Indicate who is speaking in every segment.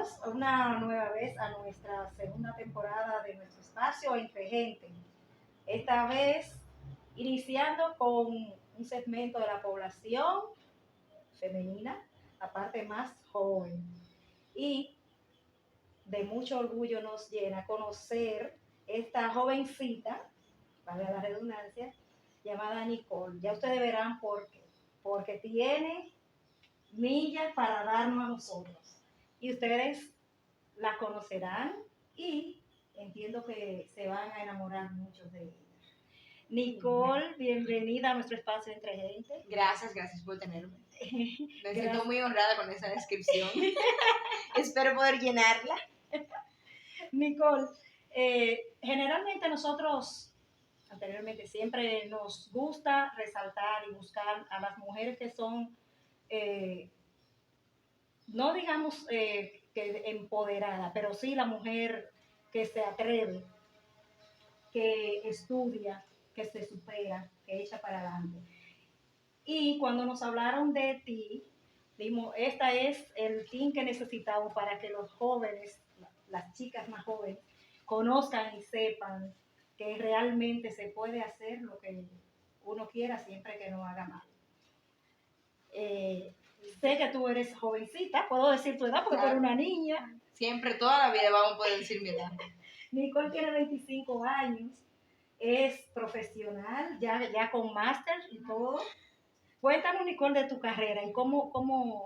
Speaker 1: Bienvenidos una nueva vez a nuestra segunda temporada de nuestro espacio Entre Gente. Esta vez iniciando con un segmento de la población femenina, la parte más joven. Y de mucho orgullo nos llena conocer esta jovencita, valga la redundancia, llamada Nicole. Ya ustedes verán por qué. Porque tiene millas para darnos a nosotros. Y ustedes la conocerán y entiendo que se van a enamorar muchos de ella. Nicole, bienvenida a nuestro espacio Entre Gente.
Speaker 2: Gracias por tenerme. Me siento muy honrada con esa descripción. Espero poder llenarla.
Speaker 1: Nicole, generalmente nosotros, anteriormente, siempre nos gusta resaltar y buscar a las mujeres que son, no digamos que empoderada, pero sí la mujer que se atreve, que estudia, que se supera, que echa para adelante. Y cuando nos hablaron de ti, dijimos, esta es el team que necesitamos para que los jóvenes, las chicas más jóvenes, conozcan y sepan que realmente se puede hacer lo que uno quiera siempre que no haga mal. Sé que tú eres jovencita, puedo decir tu edad porque tú eres una niña.
Speaker 2: Siempre, toda la vida vamos a poder decir mi edad.
Speaker 1: Nicole tiene 25 años, es profesional, ya con máster y todo. Cuéntanos, Nicole, de tu carrera y cómo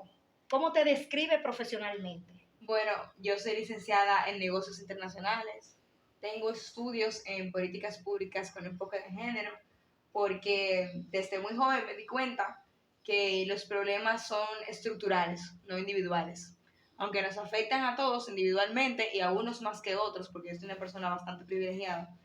Speaker 1: te describe profesionalmente.
Speaker 2: Bueno, yo soy licenciada en negocios internacionales. Tengo estudios en políticas públicas con enfoque de género, porque desde muy joven me di cuenta que los problemas son estructurales, no individuales. Aunque nos afectan a todos individualmente y a unos más que otros, porque yo soy una persona bastante privilegiada,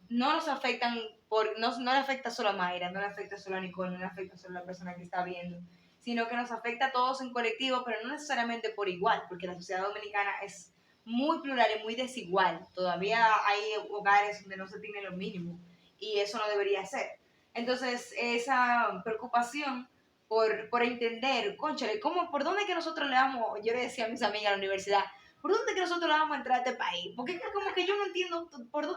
Speaker 2: no nos afectan, no le afecta solo a Mayra, no le afecta solo a Nicole, no le afecta solo a la persona que está viendo, sino que nos afecta a todos en colectivo, pero no necesariamente por igual, porque la sociedad dominicana es muy plural y muy desigual. Todavía hay hogares donde no se tiene lo mínimo y eso no debería ser. Entonces, esa preocupación por entender, cónchale, ¿por dónde es que nosotros le damos? Yo le decía a mis amigas a la universidad, ¿por dónde es que nosotros le vamos a entrar a este país? Porque es como que yo no entiendo,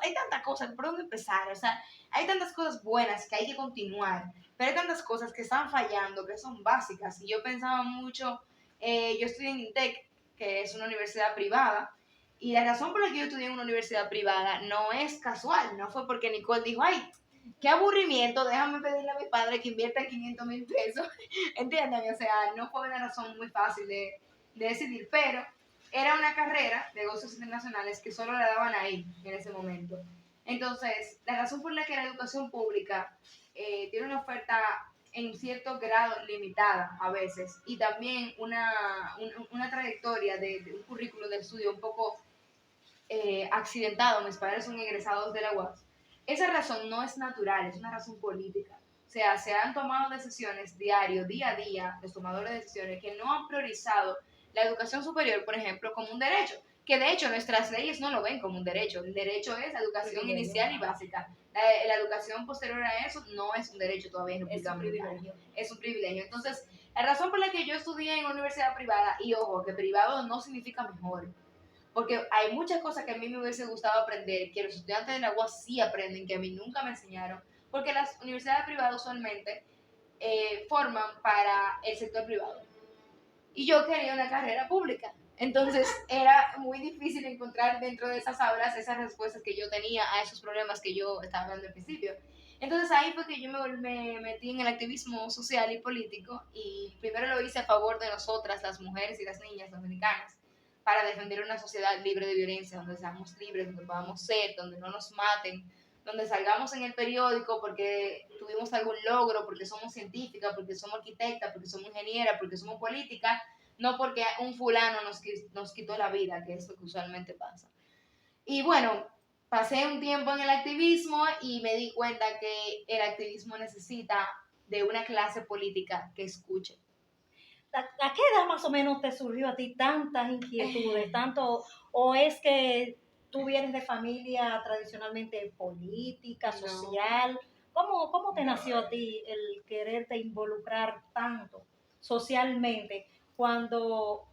Speaker 2: hay tantas cosas, ¿por dónde empezar? O sea, hay tantas cosas buenas que hay que continuar, pero hay tantas cosas que están fallando, que son básicas. Y yo pensaba mucho, yo estudié en INTEC, que es una universidad privada, y la razón por la que yo estudié en una universidad privada no es casual, no fue porque Nicole dijo, ay, qué aburrimiento, déjame pedirle a mi padre que invierta 500,000 pesos, ¿entienden? O sea, no fue una razón muy fácil de decidir, pero era una carrera de negocios internacionales que solo la daban ahí en ese momento. Entonces, la razón por la que la educación pública tiene una oferta en cierto grado limitada a veces y también una trayectoria de un currículo de estudio un poco accidentado, mis padres son egresados de la UAS, esa razón no es natural, es una razón política. O sea, se han tomado decisiones diario, día a día, los tomadores de decisiones que no han priorizado la educación superior, por ejemplo, como un derecho, que de hecho nuestras leyes no lo ven como un derecho. El derecho es la educación inicial y básica. La educación posterior a eso no es un derecho todavía en República Dominicana. Es un privilegio. Entonces, la razón por la que yo estudié en una universidad privada, y ojo, que privado no significa mejor, porque hay muchas cosas que a mí me hubiese gustado aprender, que los estudiantes de la UAS sí aprenden, que a mí nunca me enseñaron, porque las universidades privadas usualmente forman para el sector privado. Y yo quería una carrera pública. Entonces era muy difícil encontrar dentro de esas aulas esas respuestas que yo tenía a esos problemas que yo estaba hablando al principio. Entonces ahí fue que yo me metí en el activismo social y político y primero lo hice a favor de nosotras, las mujeres y las niñas dominicanas, para defender una sociedad libre de violencia, donde seamos libres, donde podamos ser, donde no nos maten, donde salgamos en el periódico porque tuvimos algún logro, porque somos científicas, porque somos arquitectas, porque somos ingenieras, porque somos políticas, no porque un fulano nos quitó la vida, que es lo que usualmente pasa. Y bueno, pasé un tiempo en el activismo y me di cuenta que el activismo necesita de una clase política que escuche.
Speaker 1: ¿A qué edad más o menos te surgió a ti tantas inquietudes? Tanto, o es que tú vienes de familia tradicionalmente política, social. ¿Cómo te nació a ti el quererte involucrar tanto socialmente cuando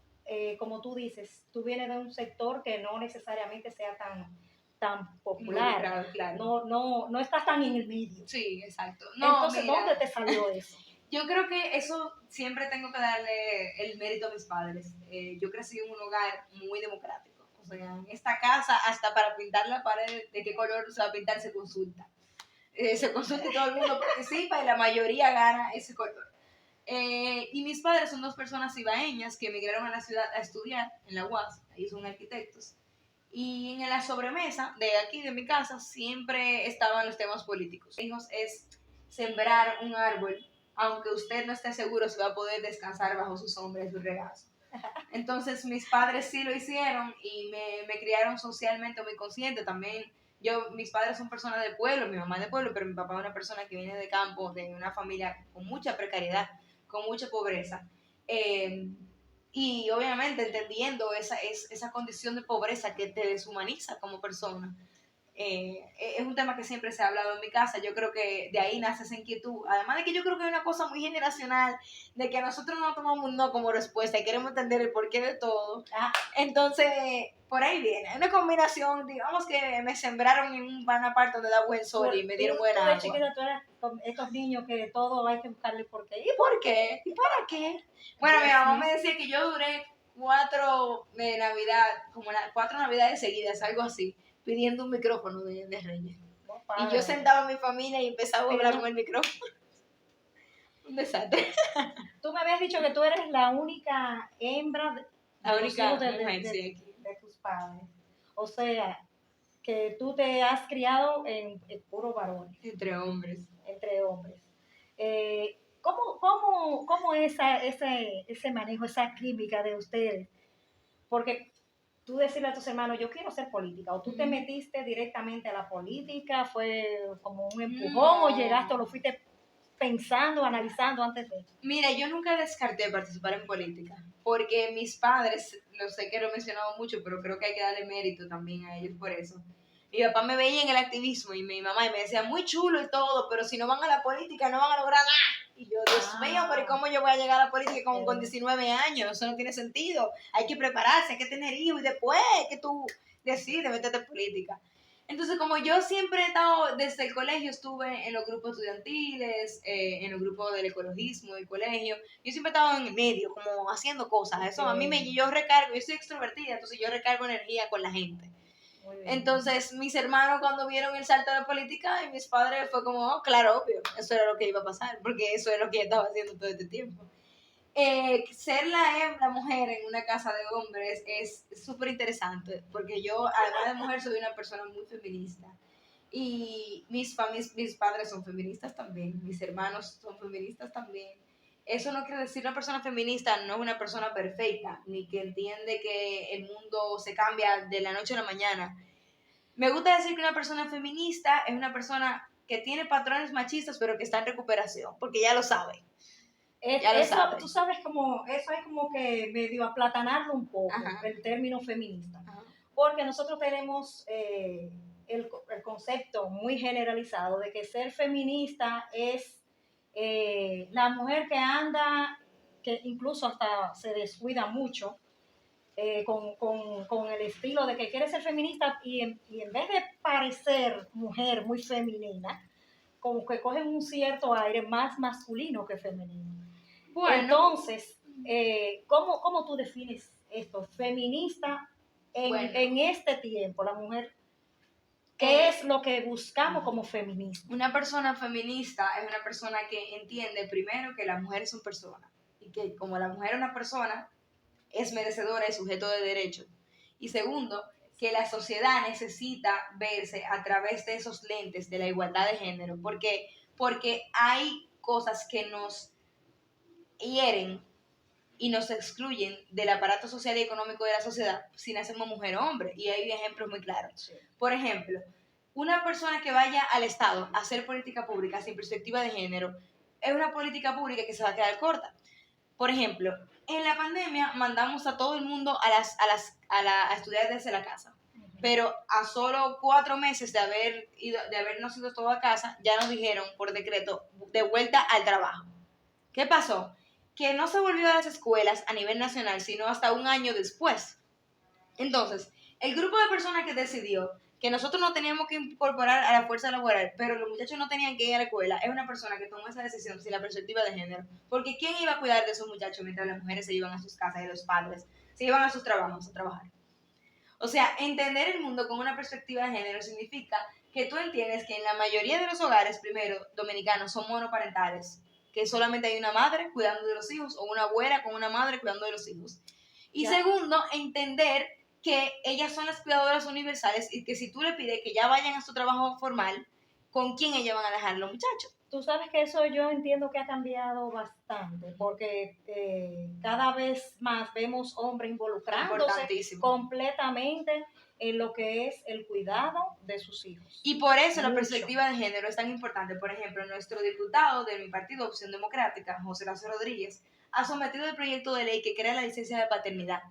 Speaker 1: como tú dices, tú vienes de un sector que no necesariamente sea tan popular,
Speaker 2: Involucrado, claro.
Speaker 1: no estás tan en el medio.
Speaker 2: Sí, exacto. No,
Speaker 1: Entonces,
Speaker 2: mira,
Speaker 1: ¿dónde te salió eso?
Speaker 2: yo creo que eso siempre tengo que darle el mérito a mis padres. Yo crecí en un hogar muy democrático. O sea, en esta casa, hasta para pintar la pared de qué color se va a pintar, se consulta. Se consulta y todo el mundo participa y la mayoría gana ese color. Y mis padres son dos personas ibaeñas que emigraron a la ciudad a estudiar en la UAS. Ellos son arquitectos. Y en la sobremesa de aquí, de mi casa, siempre estaban los temas políticos. Hijos es sembrar un árbol, aunque usted no esté seguro si va a poder descansar bajo su sombra y su regazo. Entonces mis padres sí lo hicieron y me criaron socialmente muy consciente. También mis padres son personas del pueblo, mi mamá es de pueblo, pero mi papá es una persona que viene de campo, de una familia con mucha precariedad, con mucha pobreza. Y obviamente entendiendo esa condición de pobreza que te deshumaniza como persona. Es un tema que siempre se ha hablado en mi casa. Yo creo que de ahí nace esa inquietud. Además de que yo creo que hay una cosa muy generacional de que nosotros no tomamos un no como respuesta y queremos entender el porqué de todo. Entonces, por ahí viene. Una combinación, digamos que me sembraron en una parte donde da buen sol y me dieron buena agua.
Speaker 1: Tú de chiquita, tú eras con estos niños que todo hay que buscarle por qué.
Speaker 2: ¿Y por qué? ¿Y para qué? Bueno, mi mamá me decía que yo duré 4 navidades seguidas, algo así, pidiendo un micrófono de Reyes. Y yo sentaba a mi familia y empezaba a hablar con el micrófono. Un desastre.
Speaker 1: Tú me habías dicho que tú eres la única hembra de tus padres. O sea, que tú te has criado en puro varones.
Speaker 2: Entre hombres.
Speaker 1: ¿Cómo es ese manejo, esa química de ustedes? Porque tú decirle a tus hermanos, yo quiero ser política, o tú te metiste directamente a la política, fue como un empujón, o llegaste o lo fuiste pensando, analizando antes de eso.
Speaker 2: Mira, yo nunca descarté participar en política, porque mis padres, lo sé que lo he mencionado mucho, pero creo que hay que darle mérito también a ellos por eso. Mi papá me veía en el activismo y mi mamá y me decía, muy chulo y todo, pero si no van a la política no van a lograr nada. Y yo, Dios mío, pero ¿cómo yo voy a llegar a la política con 19 años? Eso no tiene sentido. Hay que prepararse, hay que tener hijos y después que tú decides meterte en política. Entonces, como yo siempre he estado, desde el colegio estuve en los grupos estudiantiles, en los grupos del ecologismo del colegio, yo siempre he estado en el medio, como haciendo cosas. Eso a mí yo recargo, yo soy extrovertida, entonces yo recargo energía con la gente. Entonces, mis hermanos cuando vieron el salto de la política y mis padres fue como, oh, claro, obvio, eso era lo que iba a pasar, porque eso es lo que yo estaba haciendo todo este tiempo. Ser la mujer en una casa de hombres es súper interesante, porque yo, además de mujer, soy una persona muy feminista. Y mis padres son feministas también, mis hermanos son feministas también. Eso no quiere decir una persona feminista no es una persona perfecta, ni que entiende que el mundo se cambia de la noche a la mañana. Me gusta decir que una persona feminista es una persona que tiene patrones machistas, pero que está en recuperación, porque ya lo sabe.
Speaker 1: Tú sabes como, eso es como que medio aplatanarlo un poco, el término feminista. Porque nosotros tenemos el concepto muy generalizado de que ser feminista es la mujer que anda, que incluso hasta se descuida mucho con el estilo de que quiere ser feminista y en vez de parecer mujer muy femenina, como que cogen un cierto aire más masculino que femenino. Bueno, entonces, ¿cómo tú defines esto? Feminista en este tiempo, la mujer, ¿qué es lo que buscamos como feminista?
Speaker 2: Una persona feminista es una persona que entiende primero que la mujer es una persona y que como la mujer es una persona, es merecedora y sujeto de derechos. Y segundo, que la sociedad necesita verse a través de esos lentes de la igualdad de género, porque hay cosas que nos hieren y nos excluyen del aparato social y económico de la sociedad si nacemos mujer o hombre. Y hay ejemplos muy claros. Sí. Por ejemplo, una persona que vaya al Estado a hacer política pública sin perspectiva de género es una política pública que se va a quedar corta. Por ejemplo, en la pandemia mandamos a todo el mundo a estudiar desde la casa. Pero a solo 4 meses de habernos ido todos a casa, ya nos dijeron por decreto de vuelta al trabajo. ¿Qué pasó? que no se volvió a las escuelas a nivel nacional, sino hasta un año después. Entonces, el grupo de personas que decidió que nosotros no teníamos que incorporar a la fuerza laboral, pero los muchachos no tenían que ir a la escuela, es una persona que tomó esa decisión sin la perspectiva de género. Porque ¿quién iba a cuidar de esos muchachos mientras las mujeres se iban a sus casas y los padres se iban a sus trabajos a trabajar? O sea, entender el mundo con una perspectiva de género significa que tú entiendes que en la mayoría de los hogares, primero, dominicanos, son monoparentales, que solamente hay una madre cuidando de los hijos o una abuela con una madre cuidando de los hijos. Y
Speaker 1: Ya.
Speaker 2: segundo, entender que ellas son las cuidadoras universales y que si tú le pides que ya vayan a su trabajo formal, ¿con quién ellas van a dejar los muchachos?
Speaker 1: Tú sabes que eso yo entiendo que ha cambiado bastante, porque cada vez más vemos hombres involucrándose
Speaker 2: Importantísimo.
Speaker 1: completamente en lo que es el cuidado de sus hijos.
Speaker 2: Y por eso la
Speaker 1: Mucho.
Speaker 2: perspectiva de género es tan importante. Por ejemplo, nuestro diputado de mi partido, Opción Democrática, José Lázaro Rodríguez, ha sometido el proyecto de ley que crea la licencia de paternidad.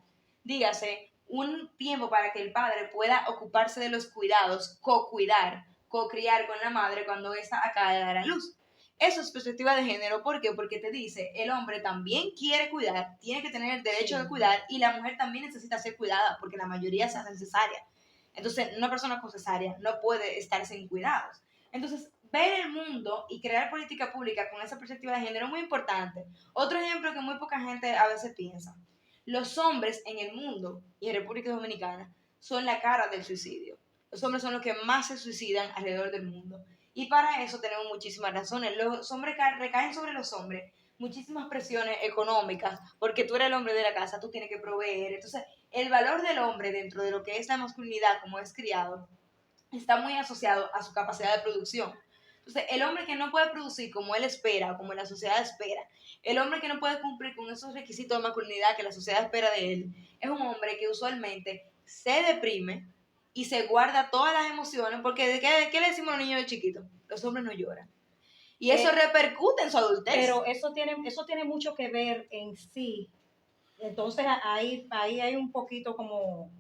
Speaker 2: Dígase, un tiempo para que el padre pueda ocuparse de los cuidados, co-cuidar, co-criar con la madre cuando ésta acaba de dar a luz. Eso es perspectiva de género, ¿por qué? Porque te dice, el hombre también quiere cuidar, tiene que tener el derecho
Speaker 1: Sí.
Speaker 2: de cuidar, y la mujer también necesita ser cuidada, porque la mayoría se hacen cesárea. Entonces, una persona con cesárea no puede estar sin cuidados. Entonces, ver el mundo y crear política pública con esa perspectiva de género es muy importante. Otro ejemplo que muy poca gente a veces piensa. Los hombres en el mundo y en República Dominicana son la cara del suicidio. Los hombres son los que más se suicidan alrededor del mundo. Y para eso tenemos muchísimas razones. Los hombres recaen sobre los hombres muchísimas presiones económicas, porque tú eres el hombre de la casa, tú tienes que proveer. Entonces, el valor del hombre dentro de lo que es la masculinidad como es criado está muy asociado a su capacidad de producción. Entonces, el hombre que no puede producir como él espera, como la sociedad espera, el hombre que no puede cumplir con esos requisitos de masculinidad que la sociedad espera de él, es un hombre que usualmente se deprime y se guarda todas las emociones, porque ¿de qué le decimos a los niños de chiquitos? Los hombres no lloran. Y eso repercute en su adultez.
Speaker 1: Pero eso tiene mucho que ver en sí. Entonces ahí hay un poquito como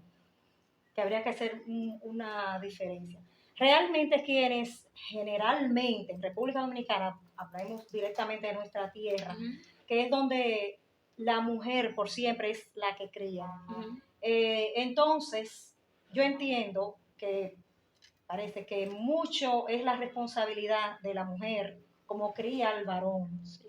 Speaker 1: que habría que hacer una diferencia. Realmente quienes generalmente en República Dominicana, hablamos directamente de nuestra tierra, que es donde la mujer por siempre es la que cría. Entonces, yo entiendo que parece que mucho es la responsabilidad de la mujer como cría al varón.
Speaker 2: Sí.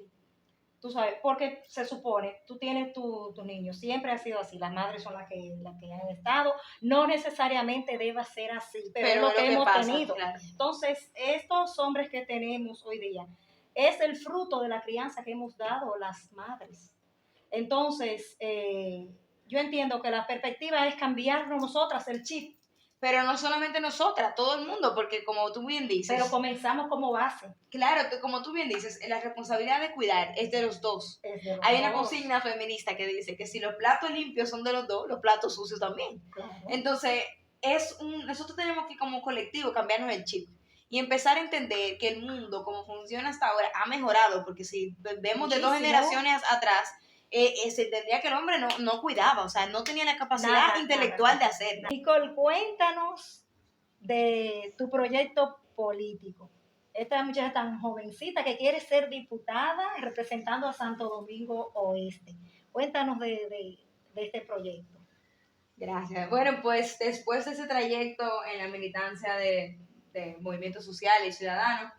Speaker 1: Tú sabes, porque se supone, tú tienes tu niño, siempre ha sido así, las madres son las que han estado, no necesariamente deba ser así, pero es lo que hemos
Speaker 2: pasa,
Speaker 1: tenido.
Speaker 2: claro.
Speaker 1: Entonces, estos hombres que tenemos hoy día es el fruto de la crianza que hemos dado las madres. Entonces, yo entiendo que la perspectiva es cambiarnos nosotras el chip.
Speaker 2: Pero no solamente nosotras, todo el mundo, porque como tú bien dices...
Speaker 1: Pero comenzamos como base.
Speaker 2: Claro, como tú bien dices, la responsabilidad de cuidar es de los dos. Hay una consigna feminista que dice que si los platos limpios son de los dos, los platos sucios también.
Speaker 1: Claro.
Speaker 2: Entonces, nosotros tenemos que como colectivo cambiarnos el chip y empezar a entender que el mundo, como funciona hasta ahora, ha mejorado, porque si vemos de 2 generaciones atrás, se entendía que el hombre no cuidaba, o sea, no tenía la capacidad intelectual de hacerlo.
Speaker 1: Nicole, cuéntanos de tu proyecto político. Esta muchacha tan jovencita que quiere ser diputada representando a Santo Domingo Oeste. Cuéntanos de este proyecto.
Speaker 2: Gracias. Bueno, pues después de ese trayecto en la militancia de movimientos sociales y ciudadanos,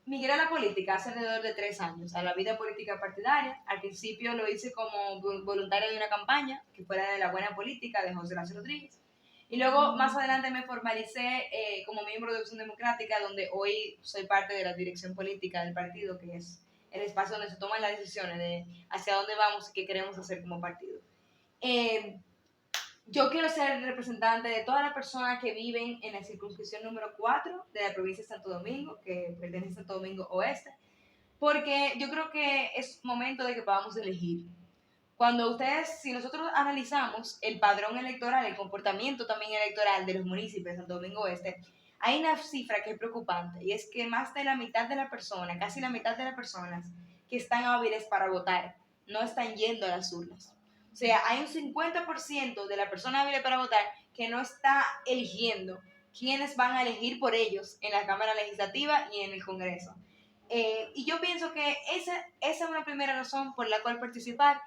Speaker 2: migré a la política hace alrededor de 3 años, a la vida política partidaria. Al principio lo hice como voluntaria de una campaña que fuera de la buena política de José Lázaro Rodríguez. Y luego, más adelante, me formalicé como miembro de Opción Democrática, donde hoy soy parte de la dirección política del partido, que es el espacio donde se toman las decisiones de hacia dónde vamos y qué queremos hacer como partido. Yo quiero ser representante de todas las personas que viven en la circunscripción número 4 de la provincia de Santo Domingo, que pertenece a Santo Domingo Oeste, porque yo creo que es momento de que podamos elegir. Si nosotros analizamos el padrón electoral, el comportamiento también electoral de los municipios de Santo Domingo Oeste, hay una cifra que es preocupante, y es que más de la mitad de las personas, casi la mitad de las personas que están hábiles para votar, no están yendo a las urnas. O sea, hay un 50% de la persona hábil para votar que no está eligiendo quiénes van a elegir por ellos en la Cámara Legislativa y en el Congreso. Y yo pienso que esa es una primera razón por la cual participar.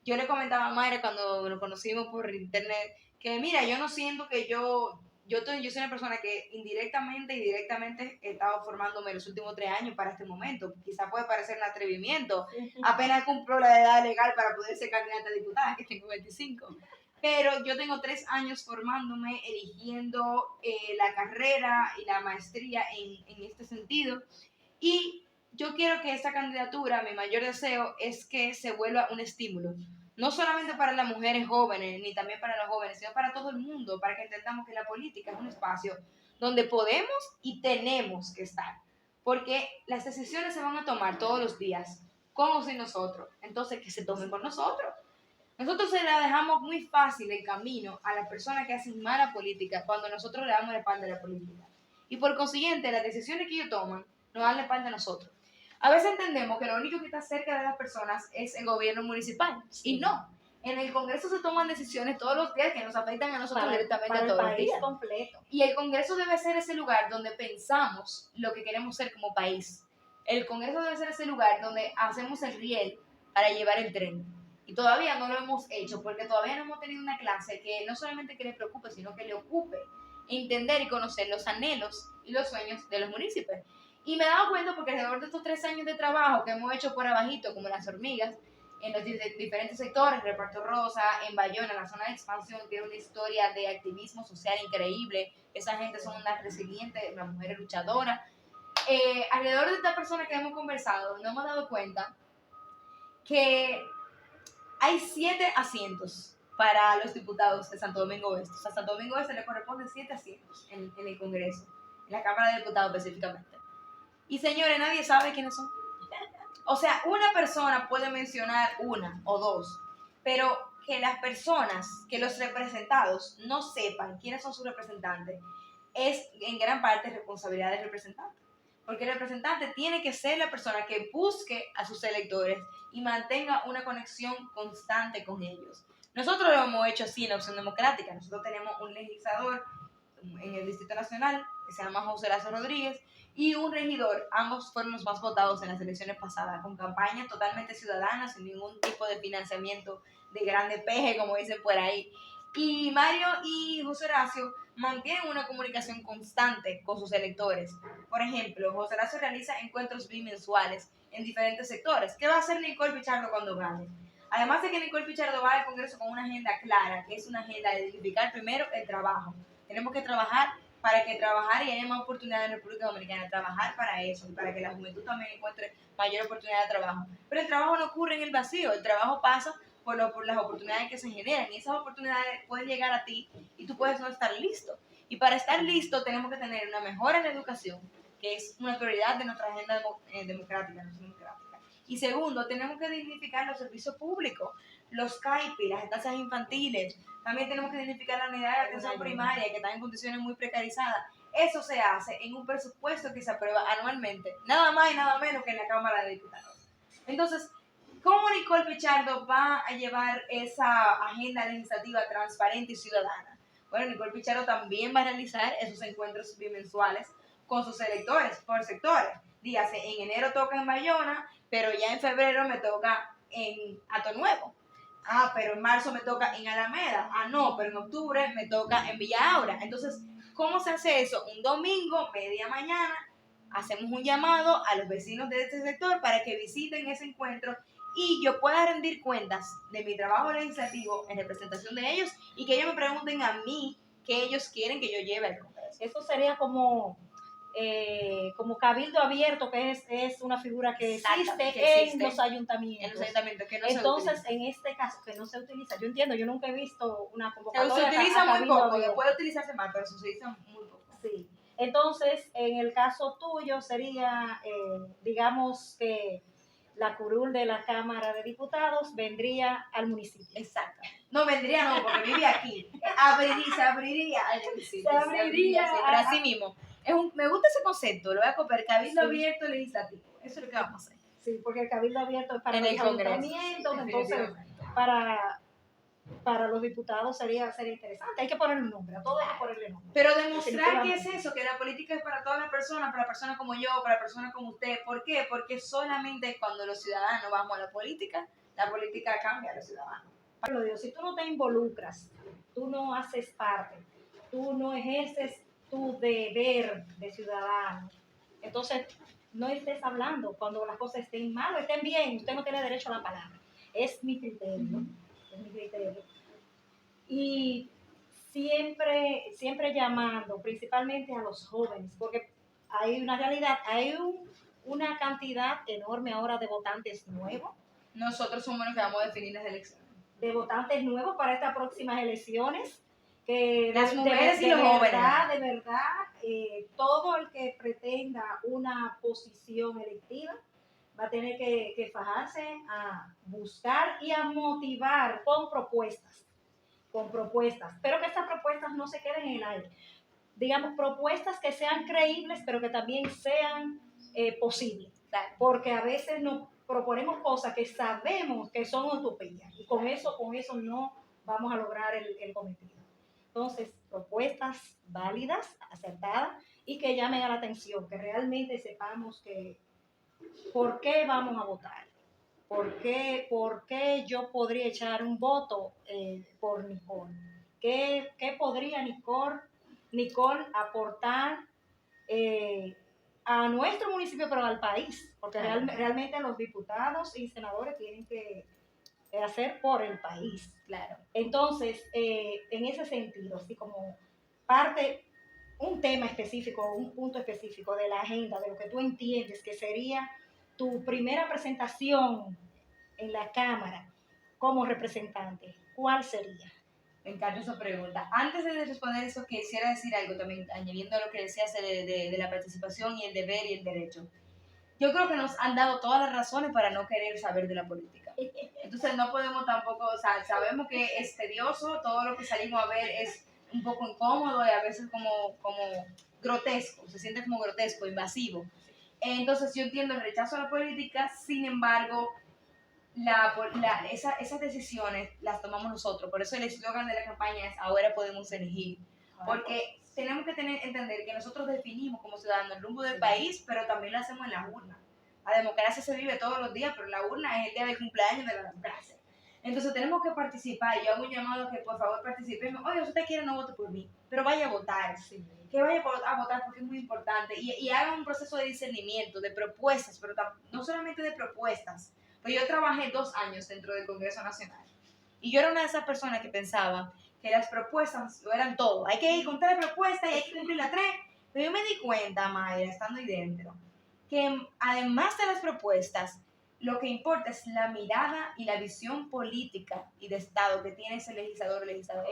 Speaker 2: Yo le comentaba a Mayra cuando nos conocimos por internet que mira, yo no siento que yo soy una persona que indirectamente y directamente he estado formándome los últimos 3 años para este momento. Quizá puede parecer un atrevimiento. Apenas cumplo la edad legal para poder ser candidata a diputada, que tengo 25. Pero yo tengo 3 años formándome, eligiendo la carrera y la maestría en este sentido. Y yo quiero que esta candidatura, mi mayor deseo es que se vuelva un estímulo, no solamente para las mujeres jóvenes, ni también para los jóvenes, sino para todo el mundo, para que entendamos que la política es un espacio donde podemos y tenemos que estar, porque las decisiones se van a tomar todos los días, con o sin nosotros, entonces que se tomen con nosotros. Nosotros se la dejamos muy fácil el camino a las personas que hacen mala política cuando nosotros le damos la espalda a la política. Y por consiguiente, las decisiones que ellos toman nos dan la espalda a nosotros. A veces entendemos que lo único que está cerca de las personas es el gobierno municipal. Sí. Y no. En el Congreso se toman decisiones todos los días que nos afectan a nosotros directamente
Speaker 1: para
Speaker 2: todos
Speaker 1: el
Speaker 2: los
Speaker 1: país
Speaker 2: días.
Speaker 1: Completo.
Speaker 2: Y el Congreso debe ser ese lugar donde pensamos lo que queremos ser como país. El Congreso debe ser ese lugar donde hacemos el riel para llevar el tren. Y todavía no lo hemos hecho porque todavía no hemos tenido una clase que no solamente que le preocupe, sino que le ocupe entender y conocer los anhelos y los sueños de los municipios. Y me he dado cuenta porque alrededor de estos 3 años de trabajo que hemos hecho por abajito, como las hormigas, en los diferentes sectores, Reparto Rosa, en Bayona, la zona de expansión, tiene una historia de activismo social increíble. Esa gente son unas resilientes, unas mujeres luchadoras. Alrededor de esta persona que hemos conversado, nos hemos dado cuenta que hay 7 asientos para los diputados de Santo Domingo Oeste. O sea, a Santo Domingo Oeste le corresponden 7 asientos en el Congreso, en la Cámara de Diputados específicamente. Y señores, nadie sabe quiénes son. O sea, una persona puede mencionar una o dos, pero que las personas, que los representados no sepan quiénes son sus representantes, es en gran parte responsabilidad del representante. Porque el representante tiene que ser la persona que busque a sus electores y mantenga una conexión constante con ellos. Nosotros lo hemos hecho así en la Opción Democrática. Nosotros tenemos un legislador en el Distrito Nacional que se llama José Lazo Rodríguez y un regidor. Ambos fueron los más votados en las elecciones pasadas, con campañas totalmente ciudadanas, sin ningún tipo de financiamiento de grande peje, como dicen por ahí. Y Mario y José Horacio mantienen una comunicación constante con sus electores. Por ejemplo, José Horacio realiza encuentros bimensuales en diferentes sectores. ¿Qué va a hacer Nicole Pichardo cuando gane? Además de que Nicole Pichardo va al Congreso con una agenda clara, que es una agenda de dignificar primero el trabajo. Tenemos que trabajar para que trabajar y haya más oportunidades en República Dominicana, trabajar para eso, para que la juventud también encuentre mayor oportunidad de trabajo. Pero el trabajo no ocurre en el vacío, el trabajo pasa por las oportunidades que se generan y esas oportunidades pueden llegar a ti y tú puedes no estar listo. Y para estar listo tenemos que tener una mejora en la educación, que es una prioridad de nuestra agenda democrática. Y segundo, tenemos que dignificar los servicios públicos, los CAIPI, las estancias infantiles. También tenemos que dignificar la unidad de atención primaria, que están en condiciones muy precarizadas. Eso se hace en un presupuesto que se aprueba anualmente, nada más y nada menos que en la Cámara de Diputados. Entonces, ¿cómo Nicole Pichardo va a llevar esa agenda legislativa transparente y ciudadana? Bueno, Nicole Pichardo también va a realizar esos encuentros bimensuales con sus electores por sectores. Dígase, en enero toca en Bayona, pero ya en febrero me toca en Atonuevo. Ah, pero en marzo me toca en Alameda. Ah, no, pero en octubre me toca en Villa Aura. Entonces, ¿cómo se hace eso? Un domingo, media mañana, hacemos un llamado a los vecinos de este sector para que visiten ese encuentro y yo pueda rendir cuentas de mi trabajo legislativo en representación de ellos y que ellos me pregunten a mí qué ellos quieren que yo lleve al Congreso.
Speaker 1: Eso sería como cabildo abierto, que es una figura que existe en los ayuntamientos.
Speaker 2: En los ayuntamientos que no
Speaker 1: Entonces, en este caso, que no se utiliza, yo entiendo, yo nunca he visto una convocatoria.
Speaker 2: Se utiliza muy poco, puede utilizarse más, pero se utiliza muy poco.
Speaker 1: Sí. Entonces, en el caso tuyo sería, digamos que la curul de la Cámara de Diputados vendría al municipio.
Speaker 2: Exacto. No vendría, no, porque vive aquí. Se abriría al municipio.
Speaker 1: Se abriría.
Speaker 2: Pero así mismo. Me gusta ese concepto, lo voy a copiar, cabildo abierto legislativo. Eso es lo que vamos a hacer.
Speaker 1: Sí, porque el cabildo abierto es para
Speaker 2: en
Speaker 1: los
Speaker 2: el Congreso.
Speaker 1: ayuntamientos, entonces para para los diputados sería interesante. Hay que ponerle un nombre, a todo hay que ponerle nombre.
Speaker 2: Pero demostrar que es eso, que la política es para todas las personas, para personas como yo, para personas como usted. ¿Por qué? Porque solamente cuando los ciudadanos vamos a la política cambia a los ciudadanos.
Speaker 1: Pero Dios, si tú no te involucras, tú no haces parte, tú no ejerces tu deber de ciudadano, entonces no estés hablando cuando las cosas estén mal o estén bien, usted no tiene derecho a la palabra. Es mi criterio, es mi criterio. Y siempre llamando, principalmente a los jóvenes, porque hay una realidad, una cantidad enorme ahora de votantes nuevos.
Speaker 2: Nosotros somos los que vamos a definir las elecciones.
Speaker 1: De votantes nuevos para estas próximas elecciones. Que
Speaker 2: las mujeres y los jóvenes.
Speaker 1: De verdad, todo el que pretenda una posición electiva va a tener que fajarse a buscar y a motivar con propuestas, pero que estas propuestas no se queden en el aire. Digamos, propuestas que sean creíbles, pero que también sean posibles. Porque a veces nos proponemos cosas que sabemos que son utopías y con eso no vamos a lograr el cometido. Entonces, propuestas válidas, acertadas y que llamen a la atención, que realmente sepamos por qué vamos a votar, por qué yo podría echar un voto por Nicole, qué podría Nicole aportar a nuestro municipio, pero al país, porque realmente los diputados y senadores tienen que hacer por el país.
Speaker 2: Claro.
Speaker 1: Entonces, en ese sentido, así como un tema específico, un punto específico de la agenda, de lo que tú entiendes que sería tu primera presentación en la Cámara como representante, ¿cuál sería?
Speaker 2: Me encanta esa pregunta. Antes de responder eso, quisiera decir algo también, añadiendo a lo que decías de la participación y el deber y el derecho. Yo creo que nos han dado todas las razones para no querer saber de la política. Entonces no podemos tampoco, o sea, sabemos que es tedioso, todo lo que salimos a ver es un poco incómodo y a veces como grotesco, se siente como grotesco, invasivo. Entonces yo entiendo el rechazo a la política, sin embargo, esas decisiones las tomamos nosotros. Por eso el eslogan de la campaña es ahora podemos elegir. Porque tenemos que entender que nosotros definimos como ciudadanos el rumbo del país, pero también lo hacemos en la urna. La democracia se vive todos los días, pero la urna es el día del cumpleaños de la democracia. Entonces tenemos que participar. Yo hago un llamado a que por favor participen. Oye, si usted quiere no vote por mí, pero vaya a votar. Sí. Que vaya a votar porque es muy importante. Y haga un proceso de discernimiento, de propuestas, pero no solamente de propuestas. Pues yo trabajé 2 años dentro del Congreso Nacional. Y yo era una de esas personas que pensaba que las propuestas lo eran todo. Hay que ir con 3 propuestas y hay que cumplir las 3. Pero yo me di cuenta, Mayra, estando ahí dentro, que además de las propuestas, lo que importa es la mirada y la visión política y de Estado que tiene ese legislador o legisladora.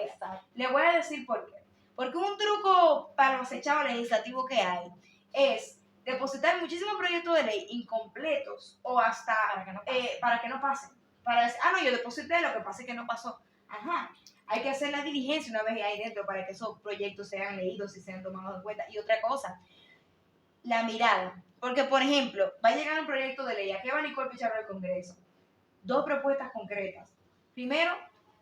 Speaker 2: Le voy a decir por qué. Porque un truco para los echados legislativos que hay es depositar muchísimos proyectos de ley incompletos o hasta para que no pasen. Para decir, no, yo deposité, lo que pasa es que no pasó. Ajá. Hay que hacer la diligencia una vez ahí dentro para que esos proyectos sean leídos y sean tomados en cuenta. Y otra cosa, la mirada. Porque, por ejemplo, va a llegar un proyecto de ley. ¿A qué va Nicole Pichardo al Congreso? 2 propuestas concretas. Primero,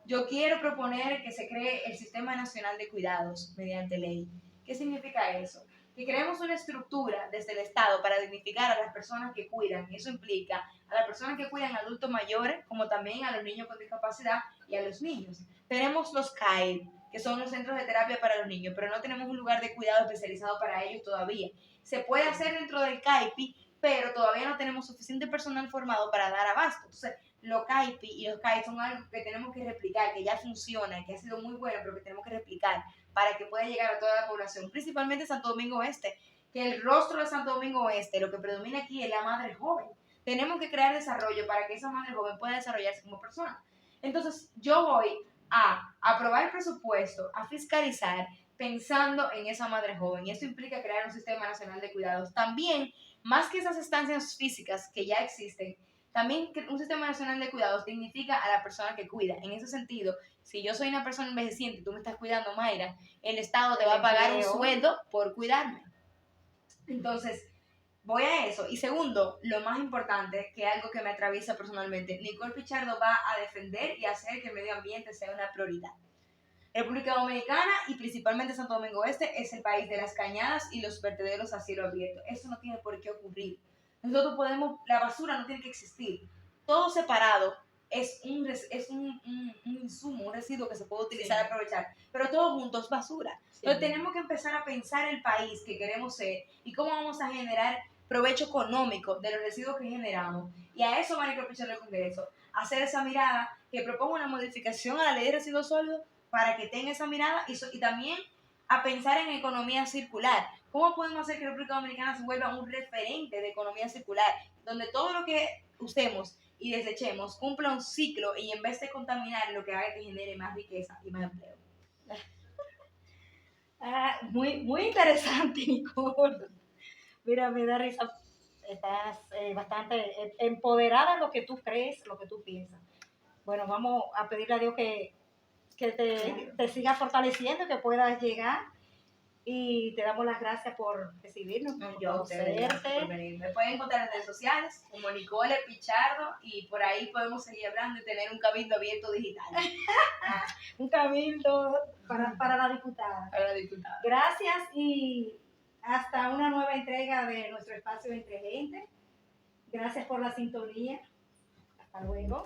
Speaker 2: yo quiero proponer que se cree el Sistema Nacional de Cuidados mediante ley. ¿Qué significa eso? Que creemos una estructura desde el Estado para dignificar a las personas que cuidan. Eso implica a las personas que cuidan a adultos mayores, como también a los niños con discapacidad y a los niños. Tenemos los CAIP, que son los centros de terapia para los niños, pero no tenemos un lugar de cuidado especializado para ellos todavía. Se puede hacer dentro del CAIPI, pero todavía no tenemos suficiente personal formado para dar abasto. Entonces, los CAIPI y los CAIP son algo que tenemos que replicar, que ya funciona, que ha sido muy bueno, pero que tenemos que replicar para que pueda llegar a toda la población, principalmente Santo Domingo Oeste, que el rostro de Santo Domingo Oeste, lo que predomina aquí es la madre joven. Tenemos que crear desarrollo para que esa madre joven pueda desarrollarse como persona. Entonces, yo voy a aprobar el presupuesto, a fiscalizar, pensando en esa madre joven. Y eso implica crear un sistema nacional de cuidados. También, más que esas estancias físicas que ya existen, también un sistema nacional de cuidados dignifica a la persona que cuida. En ese sentido, si yo soy una persona envejeciente y tú me estás cuidando, Mayra, el Estado te va a pagar un sueldo por cuidarme. Entonces, voy a eso. Y segundo, lo más importante, que es algo que me atraviesa personalmente, Nicole Pichardo va a defender y hacer que el medio ambiente sea una prioridad. República Dominicana y principalmente Santo Domingo Este es el país de las cañadas y los vertederos a cielo abierto. Eso no tiene por qué ocurrir. Nosotros podemos, la basura no tiene que existir. Todo separado es un insumo, un residuo que se puede utilizar y aprovechar, pero todo junto es basura. Entonces tenemos que empezar a pensar el país que queremos ser y cómo vamos a generar provecho económico de los residuos que generamos. Y a eso van a aprovechar el Congreso, hacer esa mirada que proponga una modificación a la ley de residuos sólidos para que tenga esa mirada y también a pensar en economía circular. ¿Cómo podemos hacer que la República Dominicana se vuelva un referente de economía circular, donde todo lo que usemos y desechemos cumpla un ciclo y en vez de contaminar, lo que haga que genere más riqueza y más empleo?
Speaker 1: Muy interesante, Nicole. Mira, me da risa. Estás bastante empoderada en lo que tú crees, lo que tú piensas. Bueno, vamos a pedirle a Dios que te siga fortaleciendo, que puedas llegar. Y te damos las gracias por recibirnos, por conocerte.
Speaker 2: Por venir. Me pueden encontrar en redes sociales como Nicole Pichardo y por ahí podemos seguir hablando y tener un cabildo abierto digital.
Speaker 1: Un cabildo para la diputada.
Speaker 2: Para la diputada.
Speaker 1: Gracias y hasta una nueva entrega de nuestro espacio Entre Gente. Gracias por la sintonía. Hasta luego.